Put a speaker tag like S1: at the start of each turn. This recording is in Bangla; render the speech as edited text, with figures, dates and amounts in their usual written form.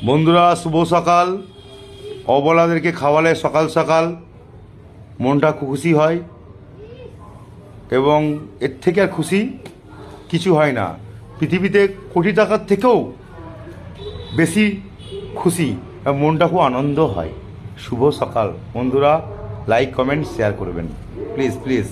S1: বন্ধুরা, শুভ সকাল। অবলাদেরকে খাওয়ালে সকাল সকাল মনটা খুশি হয় এবং এর থেকে আর খুশি কিছু হয় না। পৃথিবীতে কোটি টাকার থেকেও বেশি খুশি, মনটা খুব আনন্দ হয়। শুভ সকাল বন্ধুরা, লাইক কমেন্ট শেয়ার করবেন প্লিজ প্লিজ।